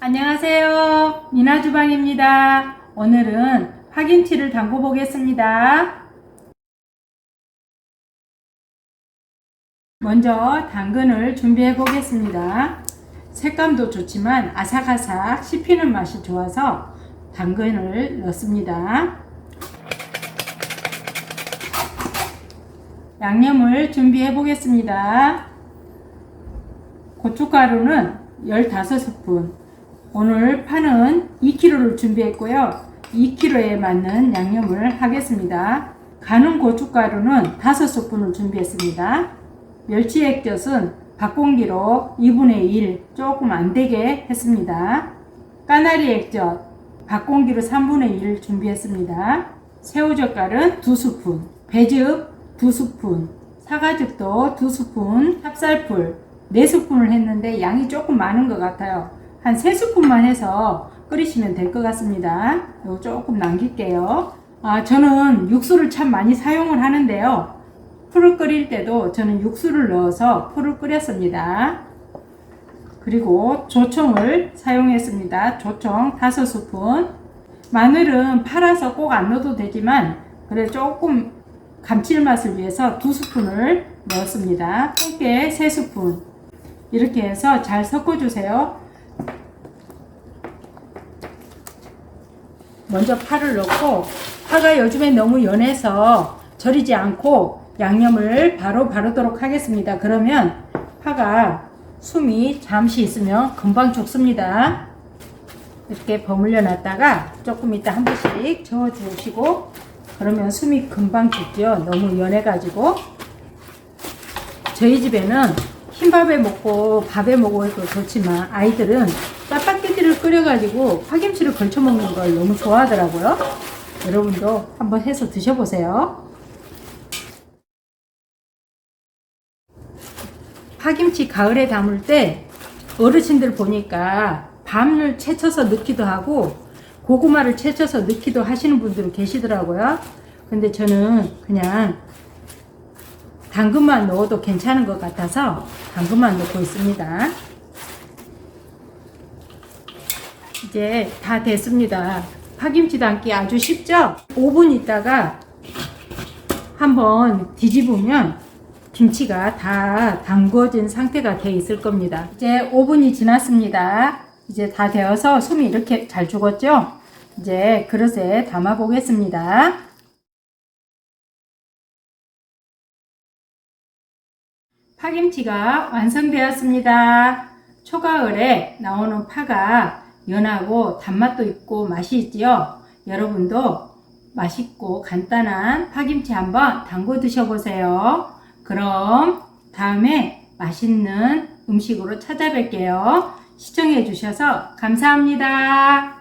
안녕하세요. 미나주방입니다. 오늘은 파김치를 담궈 보겠습니다. 먼저 당근을 준비해 보겠습니다. 색감도 좋지만 아삭아삭 씹히는 맛이 좋아서 당근을 넣습니다. 양념을 준비해 보겠습니다. 고춧가루는 15스푼, 오늘 파는 2kg를 준비했고요. 2kg에 맞는 양념을 하겠습니다. 가는 고춧가루는 5스푼을 준비했습니다. 멸치 액젓은 밥공기로 2분의 1 조금 안되게 했습니다. 까나리 액젓 밥공기로 3분의 1 준비했습니다. 새우젓갈은 2스푼, 배즙 2스푼, 사과즙도 2스푼, 찹쌀풀 4스푼을 했는데 양이 조금 많은 것 같아요. 한 3스푼만 해서 끓이시면 될 것 같습니다. 이거 조금 남길게요. 저는 육수를 참 많이 사용을 하는데요. 풀을 끓일 때도 저는 육수를 넣어서 풀을 끓였습니다. 그리고 조청을 사용했습니다. 조청 5스푼. 마늘은 팔아서 꼭 안 넣어도 되지만 그래 조금 감칠맛을 위해서 2스푼을 넣었습니다. 통깨 3스푼. 이렇게 해서 잘 섞어주세요. 먼저 파를 넣고, 파가 요즘에 너무 연해서 절이지 않고 양념을 바로 바르도록 하겠습니다. 그러면 파가 숨이 잠시 있으면 금방 죽습니다. 이렇게 버물려 놨다가 조금 이따 한 번씩 저어 주시고, 그러면 숨이 금방 죽죠. 너무 연해 가지고. 저희 집에는 흰밥에 먹고 밥에 먹어도 좋지만 아이들은 짜파게티를 끓여 가지고 파김치를 걸쳐 먹는 걸 너무 좋아하더라고요. 여러분도 한번 해서 드셔보세요. 파김치 가을에 담을 때 어르신들 보니까 밤을 채쳐서 넣기도 하고 고구마를 채쳐서 넣기도 하시는 분들이 계시더라고요. 근데 저는 그냥 당근만 넣어도 괜찮은 것 같아서 당근만 넣고 있습니다. 이제 다 됐습니다. 파김치 담기 아주 쉽죠? 5분 있다가 한번 뒤집으면 김치가 다 담궈진 상태가 돼 있을 겁니다. 이제 5분이 지났습니다. 이제 다 되어서 숨이 이렇게 잘 죽었죠? 이제 그릇에 담아 보겠습니다. 파김치가 완성되었습니다. 초가을에 나오는 파가 연하고 단맛도 있고 맛이 있지요. 여러분도 맛있고 간단한 파김치 한번 담궈 드셔보세요. 그럼 다음에 맛있는 음식으로 찾아뵐게요. 시청해 주셔서 감사합니다.